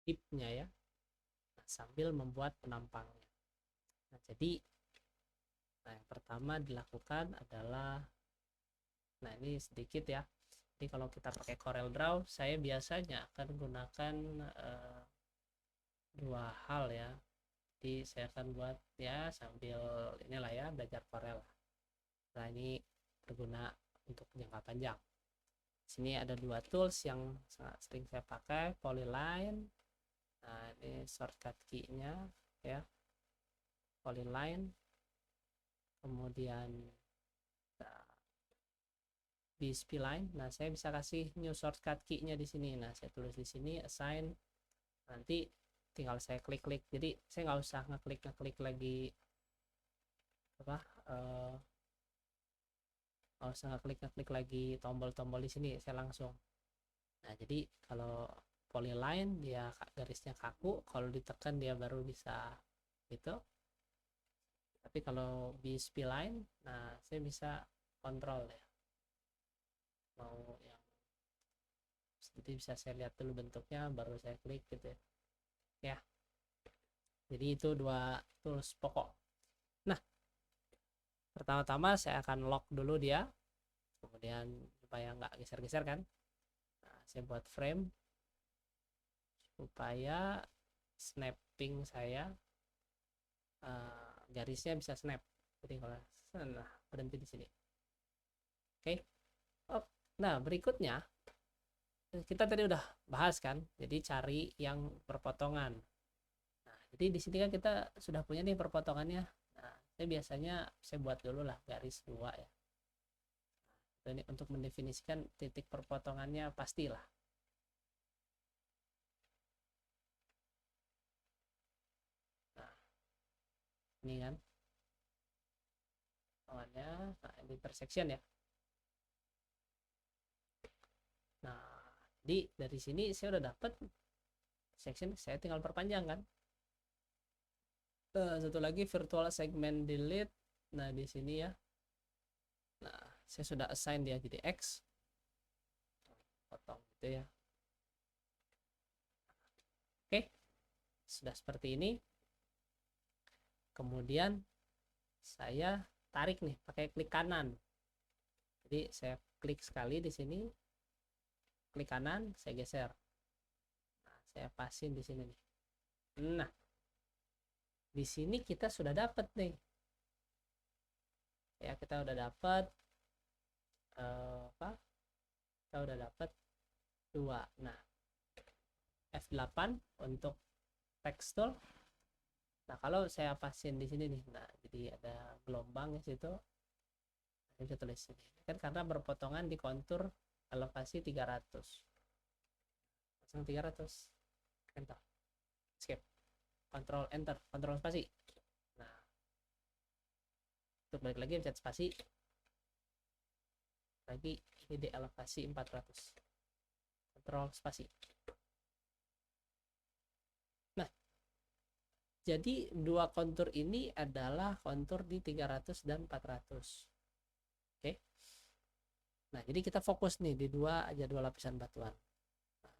tipnya ya. Nah, sambil membuat penampangnya. Nah, jadi yang pertama dilakukan adalah, nah ini sedikit ya. Jadi kalau kita pakai Corel Draw, saya biasanya akan gunakan dua hal ya. Jadi saya akan buat ya sambil inilah ya, belajar Corel. Nah, ini berguna untuk jangka panjang. Sini ada dua tools yang sangat sering saya pakai, Polyline. Nah, ini shortcut key-nya ya, Polyline. Kemudian di spline. Nah, saya bisa kasih new shortcut key-nya di sini. Nah, saya tulis di sini assign. Nanti tinggal saya klik-klik. Jadi saya nggak usah ngeklik lagi apa nggak usah ngeklik lagi tombol-tombol di sini. Saya langsung. Nah, jadi kalau polyline dia garisnya kaku, kalau ditekan dia baru bisa gitu. Tapi kalau di spline, nah saya bisa kontrol ya. Mau yang jadi bisa saya lihat dulu bentuknya baru saya klik gitu ya. Ya. Jadi itu dua tools pokok. Nah, pertama-tama saya akan lock dulu dia, kemudian supaya nggak geser-geser kan. Nah, saya buat frame supaya snapping saya garisnya bisa snap. Jadi kalau nah, berhenti di sini. Oke. Oh, nah berikutnya kita tadi udah bahas kan, jadi cari yang perpotongan. Nah, jadi di sini kan kita sudah punya nih perpotongannya. Nah, saya biasanya saya buat dulu lah garis dua ya. Dan untuk mendefinisikan titik perpotongannya pastilah. Nah, ini kan potongannya, nah ini intersection ya. Nah, jadi dari sini saya udah dapet section, saya tinggal perpanjang kan. Satu lagi virtual segment delete. Nah, di sini ya. Nah, saya sudah assign dia jadi X. Potong gitu ya. Oke. Sudah seperti ini. Kemudian saya tarik nih pakai klik kanan. Jadi saya klik sekali di sini. Klik kanan, saya geser. Nah, saya pasin di sini nih. Nah, di sini kita sudah dapat nih. Ya, kita udah dapat apa? Kita udah dapat dua. Nah, F8 untuk tekstur. Nah, kalau saya pasin di sini nih, nah jadi ada gelombang di situ. Saya bisa tulis ini. Kan karena berpotongan di kontur elevasi 300. Pasang 300. Enter. Escape. Control enter, kontrol spasi. Nah, untuk balik lagi pencet spasi. Lagi ini di elevasi 400. Kontrol spasi. Nah, jadi dua kontur ini adalah kontur di 300 dan 400. Oke. Nah, jadi kita fokus nih di dua aja, dua lapisan batuan. Nah,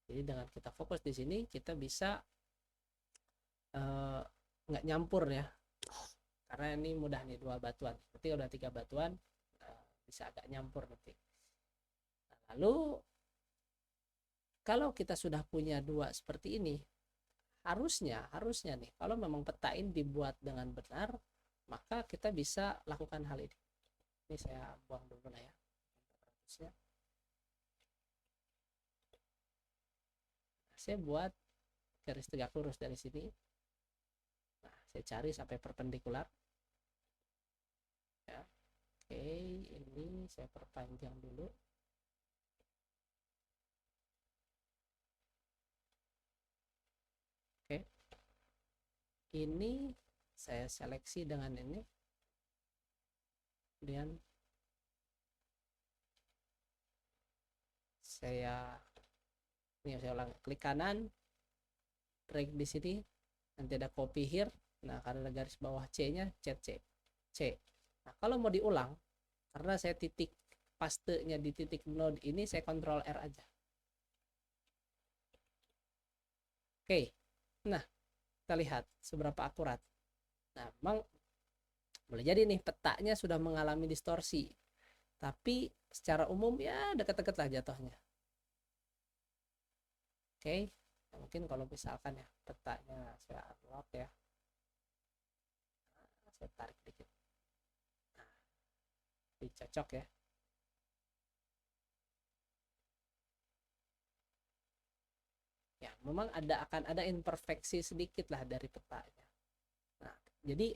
jadi dengan kita fokus di sini kita bisa nggak nyampur ya, karena ini mudah nih dua batuan. Nanti udah tiga batuan bisa agak nyampur nanti. Nah, lalu kalau kita sudah punya dua seperti ini, harusnya nih kalau memang peta ini dibuat dengan benar, maka kita bisa lakukan hal ini. Ini saya buang dulu lah ya. Saya buat garis tegak lurus dari sini. Nah, saya cari sampai perpendikular. Ya. Oke, ini saya perpanjang dulu. Oke. Ini saya seleksi dengan ini. Kemudian saya ulang, klik kanan, drag di sini, nanti ada copy here. Nah, karena garis bawah C-nya, C. Nah, kalau mau diulang, karena saya titik pastenya di titik node ini, saya kontrol R aja. Oke, nah kita lihat seberapa akurat. Nah, memang boleh jadi nih petanya sudah mengalami distorsi, tapi secara umum ya dekat-dekat lah jatuhnya. Oke, nah, mungkin kalau misalkan ya petanya saya unlock ya, saya tarik dikit, nah, dicocok ya. Ya, memang akan ada imperfeksi sedikit lah dari petanya. Nah, jadi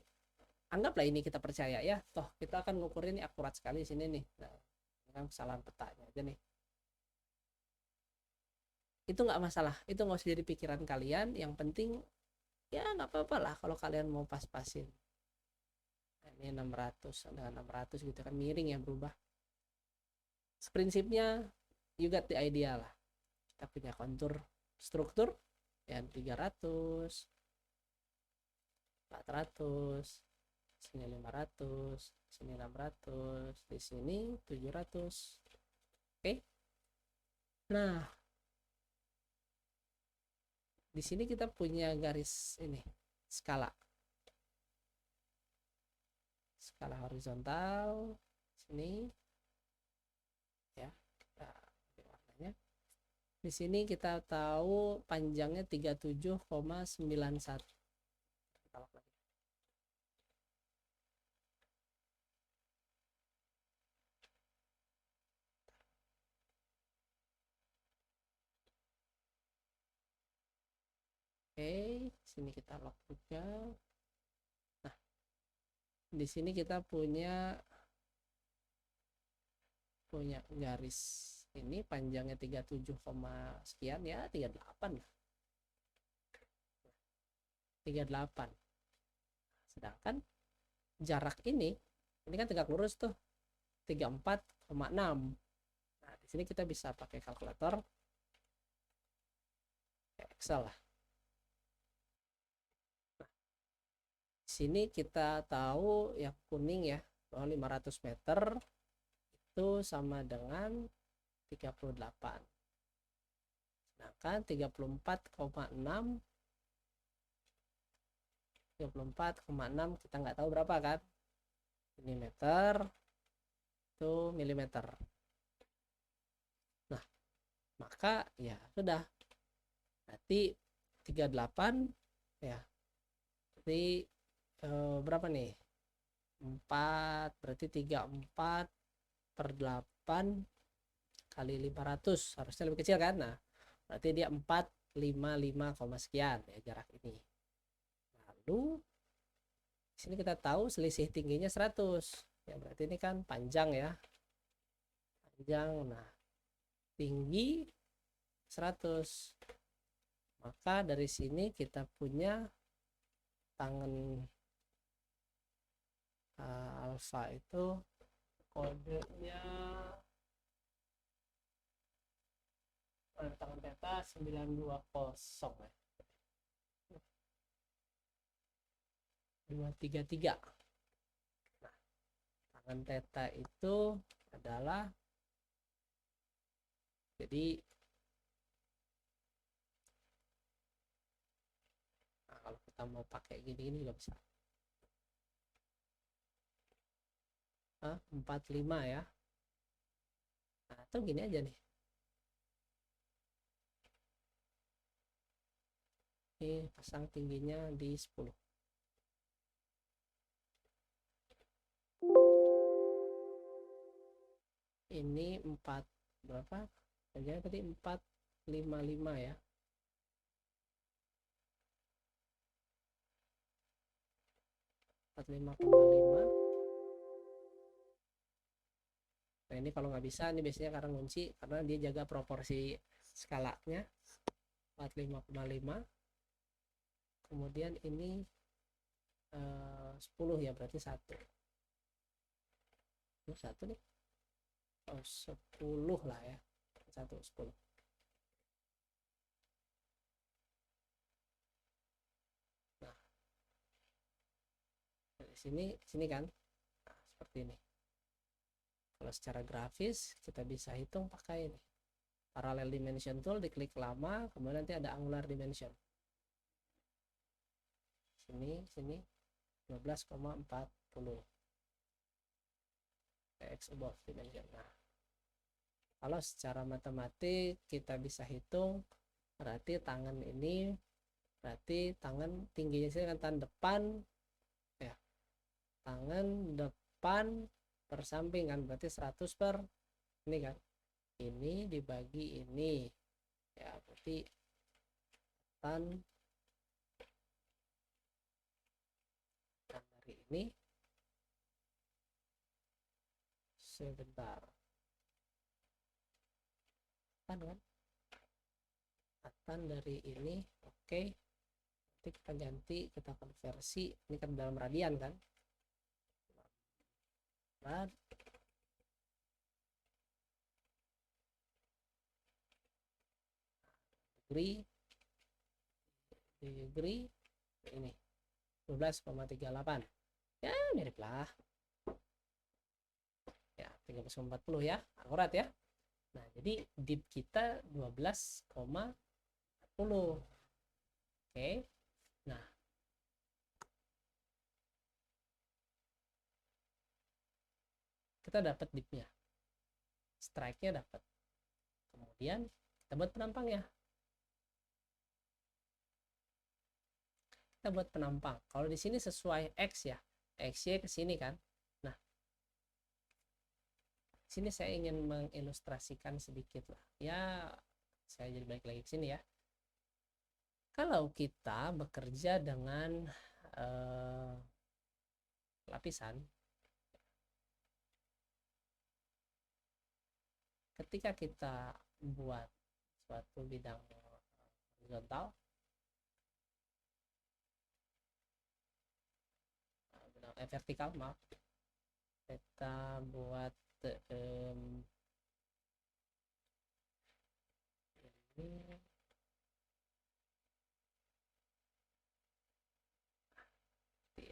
anggaplah ini kita percaya ya, toh kita akan ngukurin ini akurat sekali di sini nih. Nah, ini kan kesalahan petanya aja nih. Itu nggak masalah, itu nggak usah jadi pikiran kalian. Yang penting ya nggak apa-apa lah kalau kalian mau pas-pasin. Nah, ini 600 dengan 600 gitu kan miring ya berubah. Prinsipnya you got the idea lah. Kita punya kontur struktur ya 300, 400, sini 500, sini 600, di sini 700. Oke. Nah, di sini kita punya garis ini, skala. Skala horizontal sini ya. Kita warnanya. Di sini kita tahu panjangnya 37,91. Oke, sini kita lock juga. Nah, di sini kita punya garis ini panjangnya 37, sekian ya, 38 lah. 38. Sedangkan jarak ini kan tegak lurus tuh 34,6. Nah, di sini kita bisa pakai kalkulator Excel lah. Nah, di sini kita tahu yang kuning ya, bahwa 500 meter itu sama dengan 38. Sedangkan 34,6 kita nggak tahu berapa kan, ini meter itu milimeter. Nah, maka ya sudah, berarti 38 ya, jadi berapa nih, 4, berarti 34 per 8 kali 500, harusnya lebih kecil kan. Nah, berarti dia 455, sekian ya jarak ini. Lalu di sini kita tahu selisih tingginya 100 ya, berarti ini kan panjang ya, panjang. Nah, tinggi 100, maka dari sini kita punya tangan alfa itu kodenya tangan theta 920 ya, 233. Nah, tangan theta itu adalah, jadi nah, kalau kita mau pakai gini juga bisa. 45 ya. Nah, atau gini aja nih, ini pasang tingginya di 10. Ini 4 berapa? Jadi tadi 455 ya. 45,5. Nah, ini kalau nggak bisa, ini biasanya karena ngunci, karena dia jaga proporsi skalanya. 45,5. Kemudian ini 10 ya, berarti 1. Ini 1 nih. 10 lah ya. 1, 10. Nah, dari sini kan. Nah, seperti ini. Kalau secara grafis kita bisa hitung pakai ini parallel dimension tool, diklik lama, kemudian nanti ada angular dimension. sini 12,40 x above dimension. Nah, kalau secara matematik kita bisa hitung, berarti tangan ini, berarti tangan tingginya sini kan tangan depan ya, tangan depan per samping kan, berarti 100 per ini kan, ini dibagi ini ya, berarti tan dari ini sebentar tan kan, tan dari ini. Oke, nanti kita ganti, kita konversi, ini kan dalam radian kan, rad degree ini 12,38 ya, mirip lah ya, 13,40 ya, akurat ya. Nah, jadi dip kita 12,40. Oke, nah kita dapat dipnya, strike-nya dapat, kemudian kita buat penampangnya. Kita buat penampang, kalau di sini sesuai x ya, x-nya ke sini kan. Nah, sini saya ingin mengilustrasikan sedikit lah ya, saya jadi balik lagi ke sini ya. Kalau kita bekerja dengan lapisan, ketika kita buat suatu bidang horizontal, vertikal, maaf, kita buat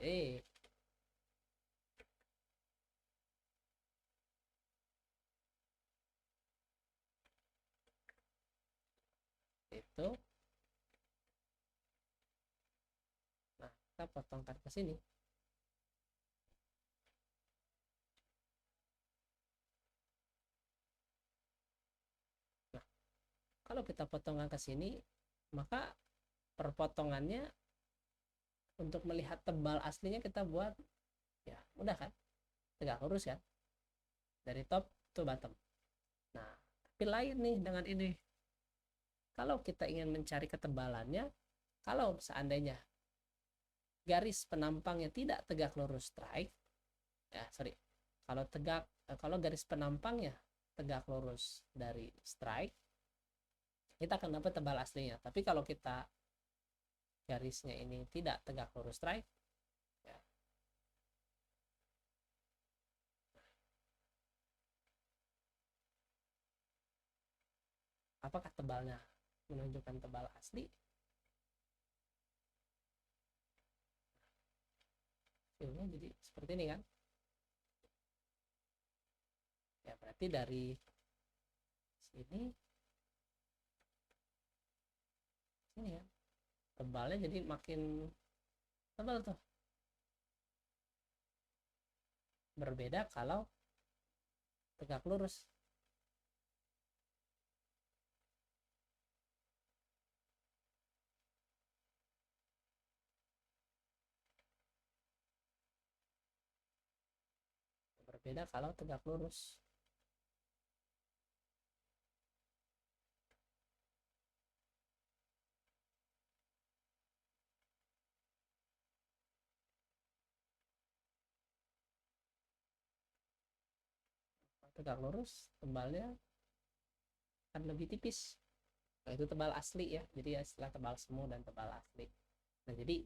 ini itu, nah kita potongkan ke sini. Nah, kalau kita potongkan ke sini, maka perpotongannya untuk melihat tebal aslinya kita buat ya udah kan, tegak lurus kan, dari top to bottom. Nah, tapi lain nih dengan ini, kalau kita ingin mencari ketebalannya, kalau seandainya garis penampangnya tidak tegak lurus strike ya, sorry, kalau garis penampangnya tegak lurus dari strike, kita akan dapat tebal aslinya. Tapi kalau kita garisnya ini tidak tegak lurus strike ya, apakah tebalnya menunjukkan tebal asli? Filmnya jadi seperti ini kan ya, berarti dari sini ya, tebalnya jadi makin tebal tuh. Berbeda kalau tegak lurus. Berbeda kalau tegak lurus. Tegak lurus tebalnya akan lebih tipis. Nah, itu tebal asli ya. Jadi ya, istilah tebal semu dan tebal asli. Nah, jadi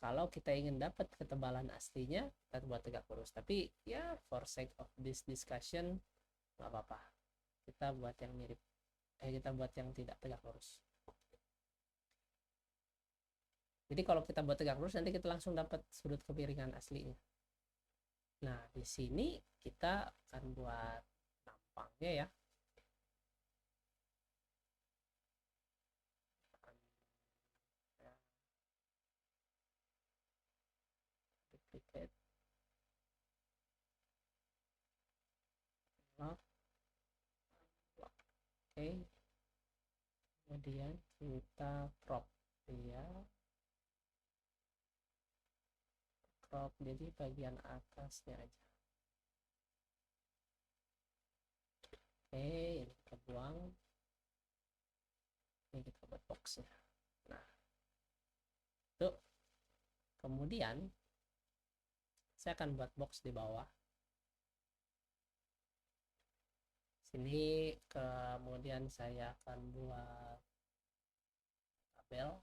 kalau kita ingin dapat ketebalan aslinya, kita buat tegak lurus. Tapi ya for sake of this discussion nggak apa-apa, kita buat yang mirip, kita buat yang tidak tegak lurus. Jadi kalau kita buat tegak lurus, nanti kita langsung dapat sudut kemiringan aslinya. Nah, di sini kita akan buat tampangnya ya. Oke, kemudian kita crop dia, crop jadi bagian atasnya aja. Oke, ini kita buang, ini kita buat boxnya. Nah, itu kemudian saya akan buat box di bawah sini, kemudian saya akan buat tabel,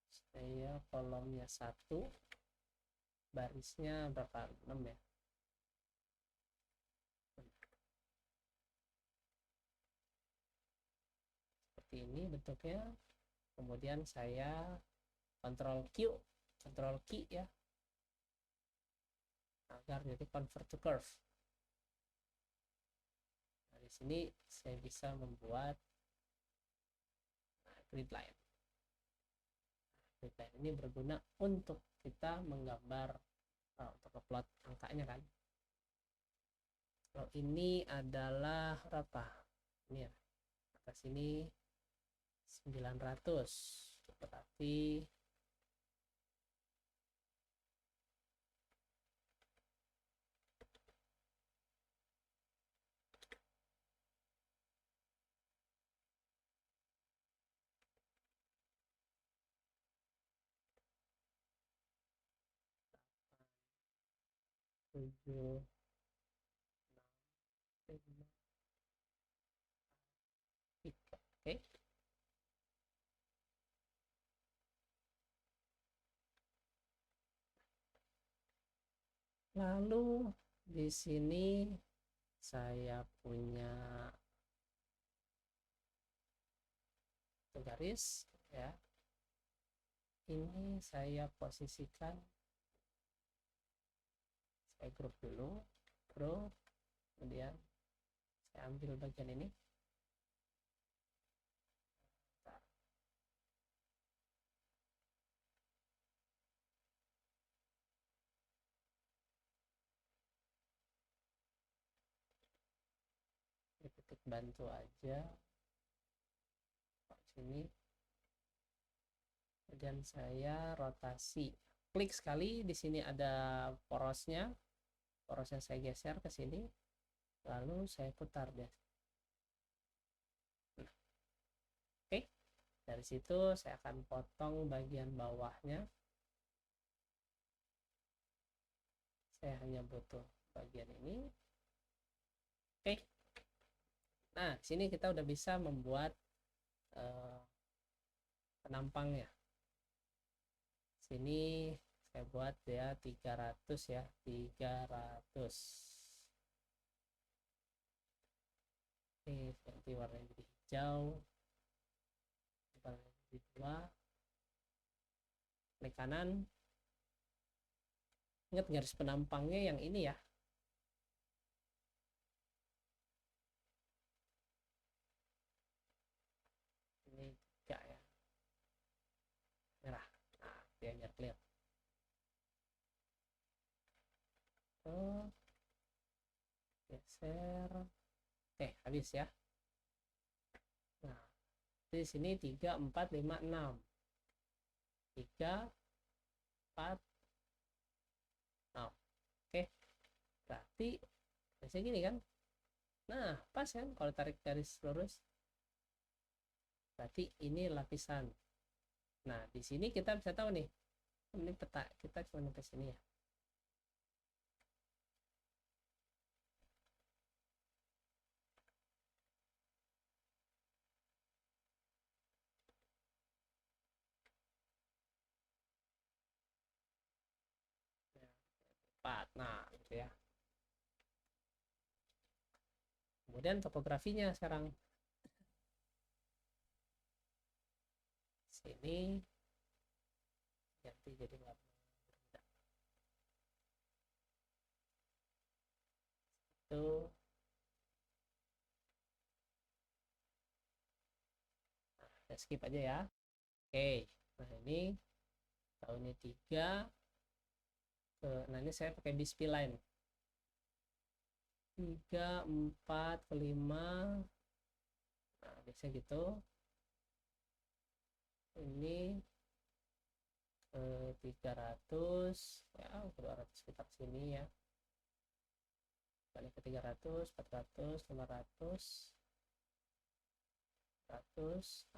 saya kolomnya 1, barisnya berapa, 6 ya, seperti ini bentuknya. Kemudian saya Ctrl key ya, agar jadi convert to curve. Nah, di sini saya bisa membuat grid line. Grid line ini berguna untuk kita menggambar, untuk upload angkanya kan. Kalau ini adalah berapa? Ini ya, atas ini 900, berarti tujuh, oke. Lalu di sini saya punya garis ya. Ini saya posisikan, saya grup dulu, grup, kemudian saya ambil bagian ini. Ketik bantu aja sini, kemudian saya rotasi, klik sekali, di sini ada porosnya saya geser ke sini, lalu saya putar deh. Nah, oke, dari situ saya akan potong bagian bawahnya, saya hanya butuh bagian ini. Oke, nah sini kita udah bisa membuat penampangnya. Sini saya buat ya 300 ya, 300. Oke, seperti warnanya jadi hijau, warnanya jadi 2. Klik kanan, ingat garis penampangnya yang ini ya. Ini 3 ya, merah. Nah, biar clear. Geser. Oke, habis ya. Nah, di sini 3, 4, 5, 6. 3, 4, 6. Oke, berarti biasanya gini kan. Nah, pas kan kalau tarik garis lurus. Berarti ini lapisan. Nah, di sini kita bisa tahu nih, ini peta kita cuma sampai sini ya. Nah, gitu ya. Kemudian topografinya sekarang. Sini ganti jadi warna berbeda. Itu. Nah, kita skip aja ya. Oke, nah ini tahunnya 3. Nah ini saya pakai B-spline. 3, 4, 5. Nah, biasanya gitu. Ini 300 ya, 200 sekitar sini ya. Balik ke 300, 400, 500, 100.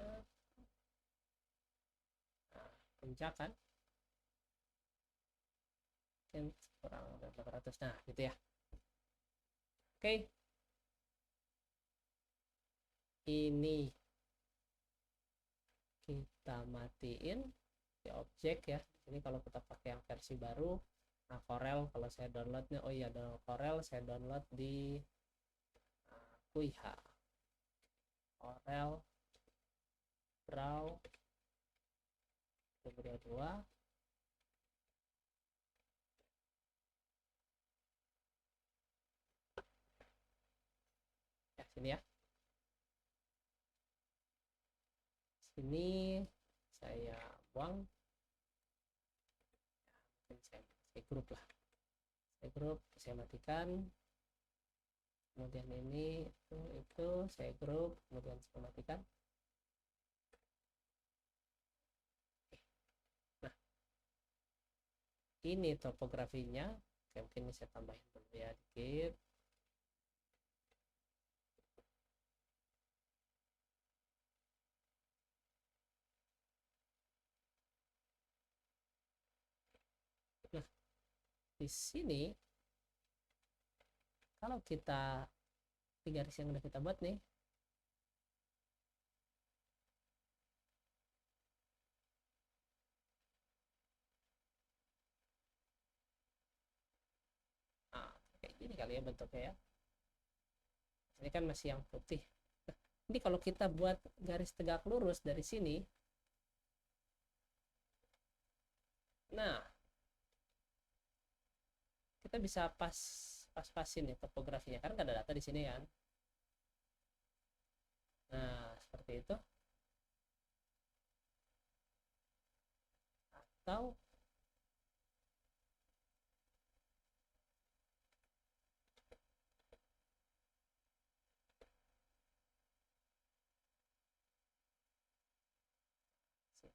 Nah, puncak kan? Mungkin kurang 800. Nah, gitu ya. Oke. Ini kita matiin di objek ya. Ini kalau kita pakai yang versi baru. Nah, Corel kalau saya downloadnya, oh iya, download Corel saya download di Kuiha. Corel Draw 2022. Ya, sini ya. Sini saya buang. Mungkin saya grup lah. Saya grup, saya matikan. Kemudian ini itu saya grup, kemudian saya matikan. Nah, ini topografinya. Oke, mungkin ini saya tambahin dulu ya dikit. Nah, di sini kalau kita di garis yang udah kita buat nih, nah, kayak gini kali ya bentuknya ya. Ini kan masih yang putih. Nah, ini kalau kita buat garis tegak lurus dari sini, nah kita bisa pas-pasin ya topografinya, kan nggak ada data di sini kan. Nah, seperti itu. Atau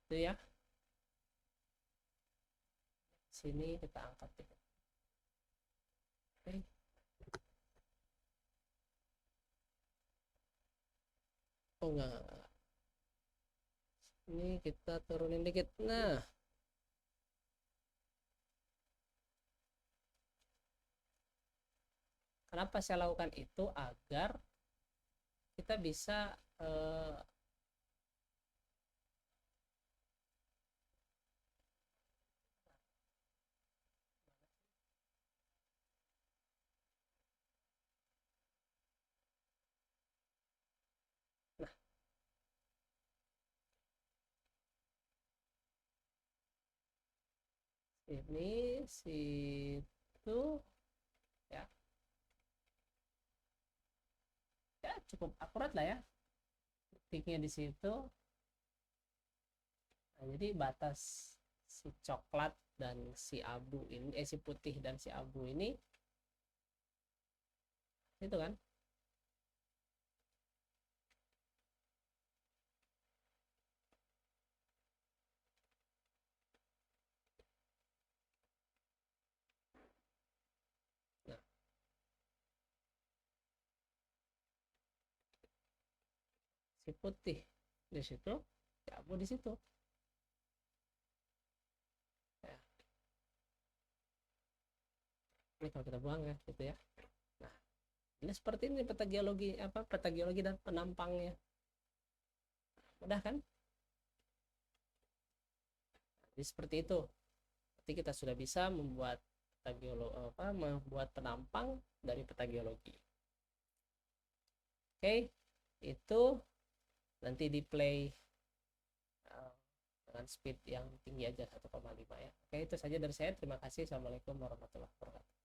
situ ya. Sini kita angkat ya. Oke. Oh, enggak. Ini kita turunin dikit. Nah, kenapa saya lakukan itu? Agar kita bisa nah, ini situ ya. Ya, cukup akurat lah ya. Titiknya di situ. Nah, jadi batas si coklat dan si abu ini, si putih dan si abu ini, itu kan. Nah, si putih di situ, si abu di situ. Ya. Ini kalau kita buang ya, gitu ya. Nah, ini seperti ini peta geologi, apa, peta geologi dan penampangnya. Mudah kan? Jadi seperti itu. Nanti kita sudah bisa membuat peta geologi, apa, membuat penampang dari peta geologi. Oke, itu nanti di play dengan speed yang tinggi aja 1,5 ya. Oke, itu saja dari saya. Terima kasih. Assalamualaikum warahmatullahi wabarakatuh.